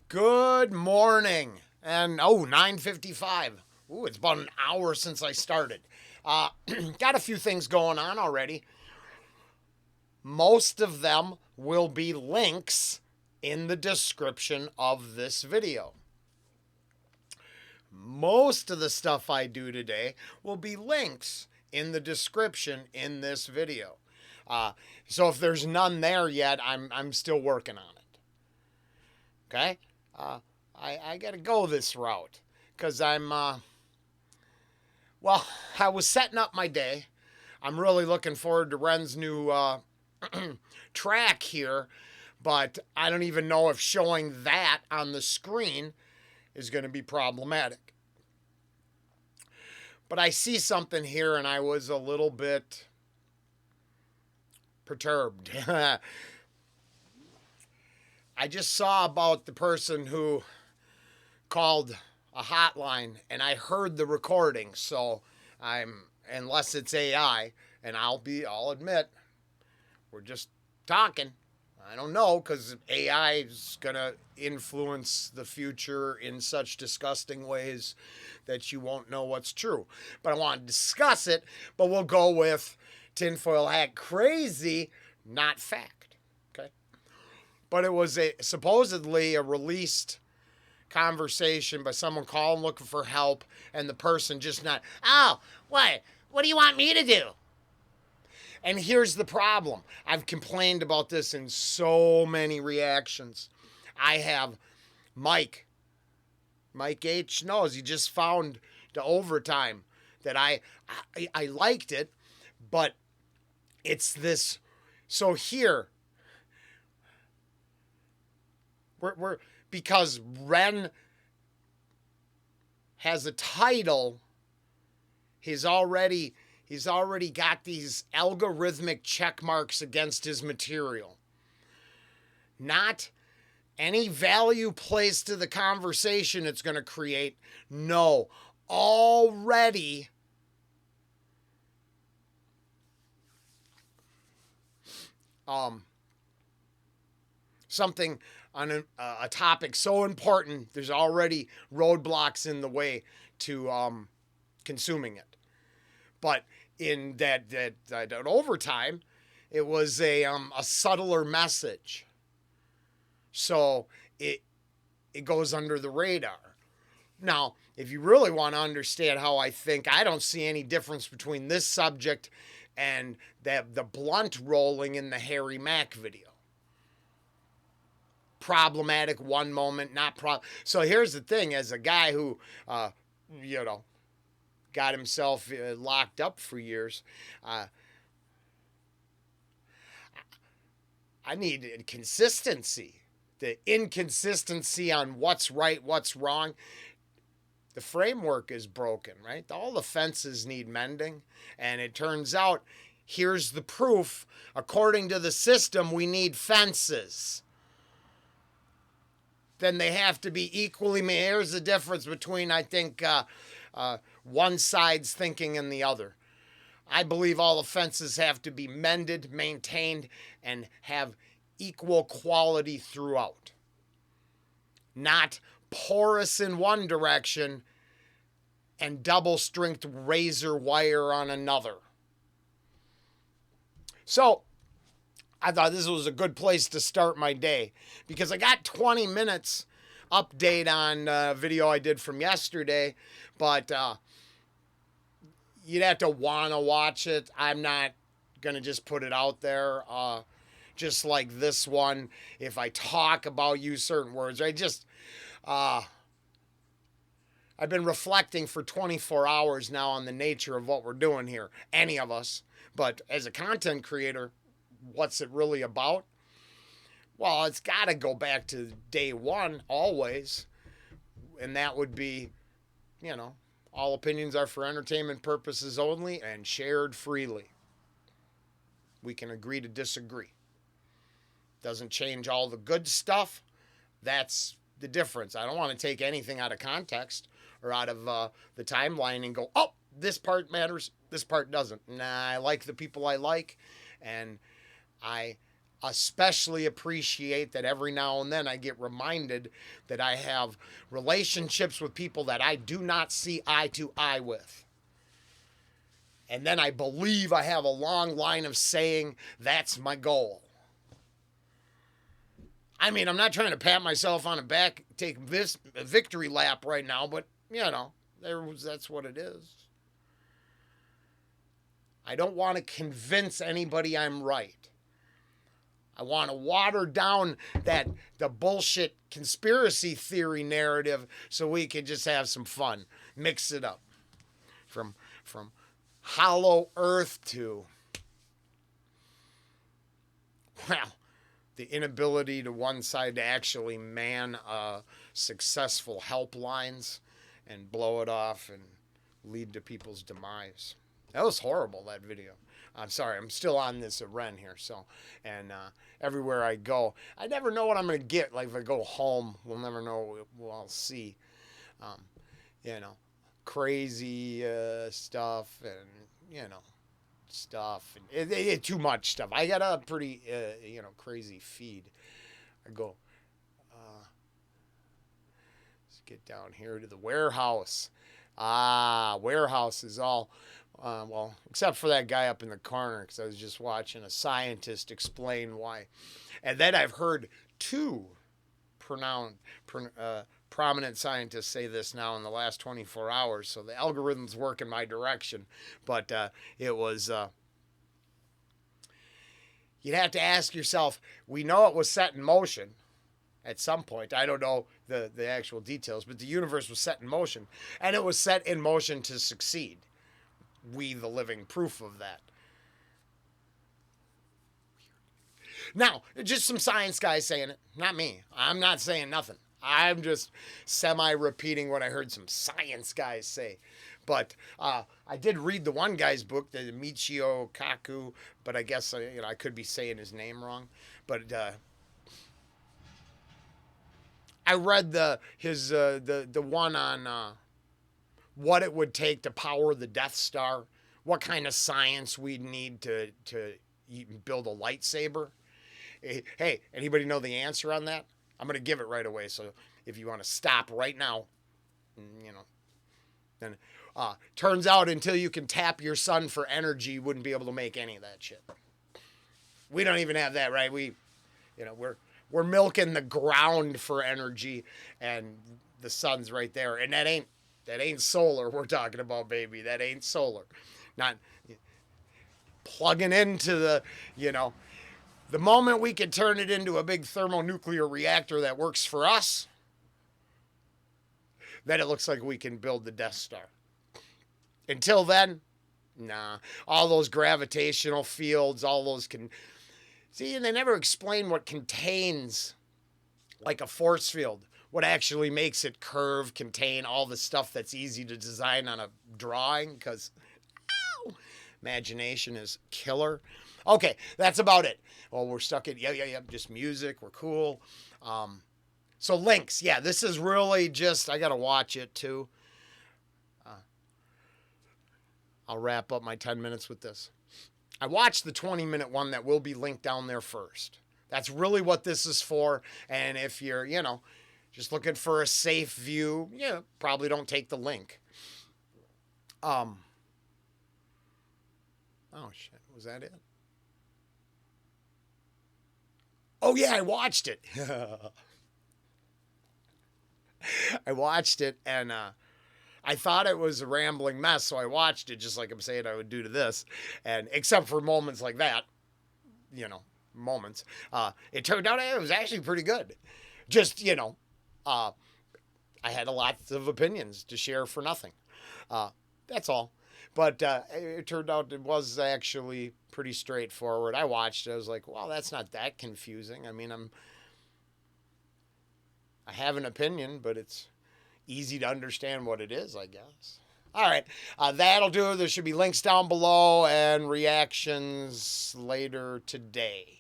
Good morning. And 9:55. Ooh, it's about an hour since I started. Uh, got a few things going on already. Most of them will be links in the description of this video. Most of the stuff I do today will be links in the description in this video. So if there's none there yet, I'm still working on it. Okay? Uh, I got to go this route because well, I was setting up my day. I'm really looking forward to Ren's new track here, but I don't even know if showing that on the screen is going to be problematic. But I see something here and I was a little bit perturbed. I just saw about the person who called a hotline and I heard the recording, so unless it's AI, and I'll admit we're just talking. I don't know, because AI is going to influence the future in such disgusting ways that you won't know what's true. But I want to discuss it, but we'll go with tinfoil hat crazy, not fact. Okay? But it was supposedly a released conversation by someone calling looking for help, and the person just not, oh, what do you want me to do? And here's the problem. I've complained about this in so many reactions. I have Mike H knows, he just found the overtime that I liked it, but it's this. So here we're because Ren has a title, he's already got these algorithmic check marks against his material. Not any value placed to the conversation it's going to create. No, already something on a topic so important, there's already roadblocks in the way to consuming it. But in that overtime, it was a subtler message, so it goes under the radar. Now, if you really want to understand how I think, I don't see any difference between this subject and the blunt rolling in the Harry Mack video. Problematic one moment, not So here's the thing: as a guy who, got himself locked up for years, I need consistency. The inconsistency on what's right, what's wrong. The framework is broken, right? All the fences need mending, and it turns out, here's the proof. According to the system, we need fences. Then they have to be equally. Here's the difference between, I think, one side's thinking and the other. I believe all the fences have to be mended, maintained, and have equal quality throughout. Not porous in one direction and double-strength razor wire on another. So I thought this was a good place to start my day because I got 20 minutes update on a video I did from yesterday, but you'd have to want to watch it. I'm not going to just put it out there. Just like this one, if I talk about, use certain words, I've been reflecting for 24 hours now on the nature of what we're doing here, any of us. But as a content creator, what's it really about? Well, it's got to go back to day one always, and that would be, all opinions are for entertainment purposes only and shared freely. We can agree to disagree. Doesn't change all the good stuff. That's the difference. I don't want to take anything out of context or out of the timeline and go, oh, this part matters, this part doesn't. Nah, I like the people I like, and I especially appreciate that every now and then I get reminded that I have relationships with people that I do not see eye to eye with. And then I believe I have a long line of saying that's my goal. I mean, I'm not trying to pat myself on the back, take this a victory lap right now, but that's what it is. I don't want to convince anybody I'm right. I want to water down the bullshit conspiracy theory narrative so we can just have some fun. Mix it up. From hollow earth to, well, the inability to one side to actually man successful helplines and blow it off and lead to people's demise. That was horrible, that video. I'm sorry, I'm still on this Rant here. So, and everywhere I go, I never know what I'm going to get. Like if I go home, we'll never know what I'll see. Crazy stuff and, stuff. And too much stuff. I got a pretty, crazy feed. I go, let's get down here to the warehouse. Warehouse is all... well, except for that guy up in the corner, because I was just watching a scientist explain why. And then I've heard two prominent scientists say this now in the last 24 hours, so the algorithms work in my direction. But it was... you'd have to ask yourself, we know it was set in motion at some point. I don't know the actual details, but the universe was set in motion. And it was set in motion to succeed. We, the living proof of that. Now, just some science guys saying it, not me. I'm not saying nothing. I'm just semi-repeating what I heard some science guys say. But I did read the one guy's book, the Michio Kaku, but I guess I could be saying his name wrong. But I read the one on what it would take to power the Death Star, what kind of science we'd need to build a lightsaber. Hey, anybody know the answer on that? I'm going to give it right away. So if you want to stop right now, then turns out until you can tap your sun for energy, you wouldn't be able to make any of that shit. We don't even have that, right? We're milking the ground for energy, and the sun's right there, and that ain't solar we're talking about, baby. That ain't solar. Not plugging into the moment we can turn it into a big thermonuclear reactor that works for us, then it looks like we can build the Death Star. Until then, nah. All those gravitational fields, all those see, and they never explain what contains like a force field. What actually makes it curve, contain all the stuff that's easy to design on a drawing, because imagination is killer. Okay, that's about it. Well, we're stuck at, just music. We're cool. So links, yeah, this is really just, I got to watch it too. I'll wrap up my 10 minutes with this. I watched the 20-minute one that will be linked down there first. That's really what this is for. And if you're, just looking for a safe view, probably don't take the link. Oh, shit. Was that it? Oh, yeah, I watched it. I watched it, and I thought it was a rambling mess, so I watched it just like I'm saying I would do to this. And except for moments like that, moments, it turned out it was actually pretty good. Just, I had a lot of opinions to share for nothing. That's all. But it turned out it was actually pretty straightforward. I watched it. I was like, well, that's not that confusing. I mean, I have an opinion, but it's easy to understand what it is, I guess. All right. That'll do. There should be links down below and reactions later today.